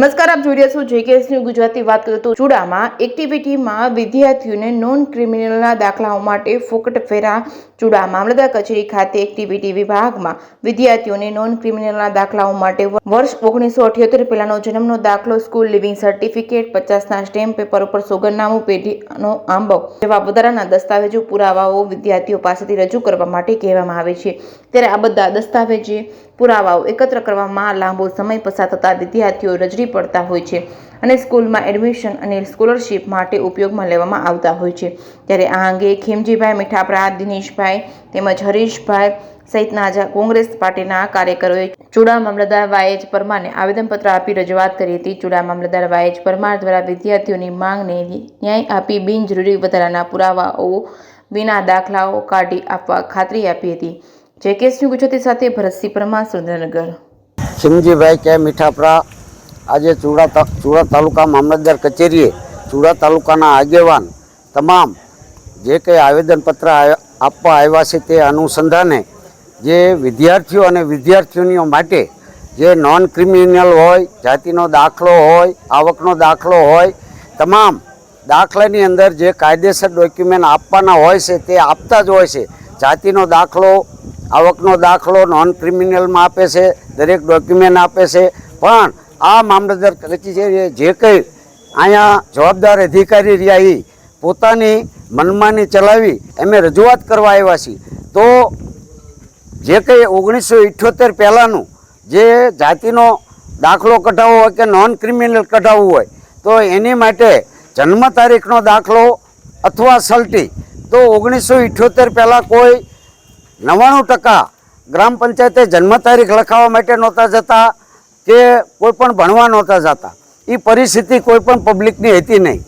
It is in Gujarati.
નમસ્કાર, આપ જોઈ રહ્યા છો જેકેએસ ન્યૂઝ ગુજરાતી. વાત કરીએ તો ચુડામાં એક્ટિવિટીમાં વિદ્યાર્થીઓને નોન ક્રિમિનલના દાખલાઓ માટે ફોકટ ફેરા. ચુડા મામલતદાર કચેરી ખાતે એક્ટિવિટી વિભાગમાં વિદ્યાર્થીઓને નોન ક્રિમિનલના દાખલાઓ માટે વર્ષ 1978 પહેલાનો જન્મનો દાખલો, સ્કૂલ લિવિંગ સર્ટિફિકેટ, 50ના સ્ટેમ્પ પેપર ઉપર સોગંદનામું, પેઢીનો આંબો જેવા વધારાના દસ્તાવેજો પુરાવાઓ વિદ્યાર્થીઓ પાસેથી રજૂ કરવા માટે કહેવામાં આવે છે. ત્યારે આ બધા દસ્તાવેજો પુરાવાઓ એકત્ર કરવામાં લાંબો સમય પસાર થતા વિદ્યાર્થીઓ રજડી પડતા હોય છે અને સ્કૂલમાં એડમિશન અને સ્કોલરશિપ માટે ઉપયોગમાં લેવામાં આવતા હોય છે. ત્યારે આ અંગે ખીમજીભાઈ મીઠાપરા, દિનેશભાઈ તેમજ હરીશભાઈ સહિતના કોંગ્રેસ પાર્ટીના કાર્યકરોએ ચુડા મામલતદાર વાયેજ પરમારને આવેદનપત્ર આપી રજૂઆત કરી હતી. ચુડા મામલતદાર વાયેજ પરમાર દ્વારા વિદ્યાર્થીઓની માંગને ન્યાય આપી બિનજરૂરી વધારાના પુરાવાઓ વિના દાખલાઓ કાઢી આપવા ખાતરી આપી હતી. જેકેએસ ન્યૂઝ ગુજરાતી સાથે ભરતસિંહ પરમાર, સુરેન્દ્રનગર. ખીમજીભાઈ કે મીઠાપરા આજે ચુડા તાલુકા મામલતદાર કચેરીએ ચુડા તાલુકાના આગેવાન તમામ જે કંઈ આવેદનપત્ર આપવા આવ્યા છે તે અનુસંધાને જે વિદ્યાર્થીઓ અને વિદ્યાર્થીનીઓ માટે જે નોન ક્રિમિનલ હોય, જાતિનો દાખલો હોય, આવકનો દાખલો હોય, તમામ દાખલાની અંદર જે કાયદેસર ડોક્યુમેન્ટ આપવાના હોય છે તે આપતા જ હોય છે. જાતિનો દાખલો, આવકનો દાખલો નોન ક્રિમિનલમાં આપે છે, દરેક ડોક્યુમેન્ટ આપે છે. પણ આ મામલતદાર કચેરીએ જે કંઈ અહીંયા જવાબદાર અધિકારી રહ્યા એ પોતાની મનમાની ચલાવી એમે રજૂઆત કરવા આવ્યા છીએ. તો જે કંઈ 1978 પહેલાંનું જે જાતિનો દાખલો કઢાવવો હોય કે નોન ક્રિમિનલ કઢાવવું હોય તો એની માટે જન્મ તારીખનો દાખલો અથવા સલટી તો 1978 પહેલાં કોઈ 99% ગ્રામ પંચાયતે જન્મ તારીખ લખાવવા માટે નહોતા જતા કે કોઈ પણ ભણવા નહોતા જતા. એ પરિસ્થિતિ કોઈ પણ પબ્લિકની હતી નહીં.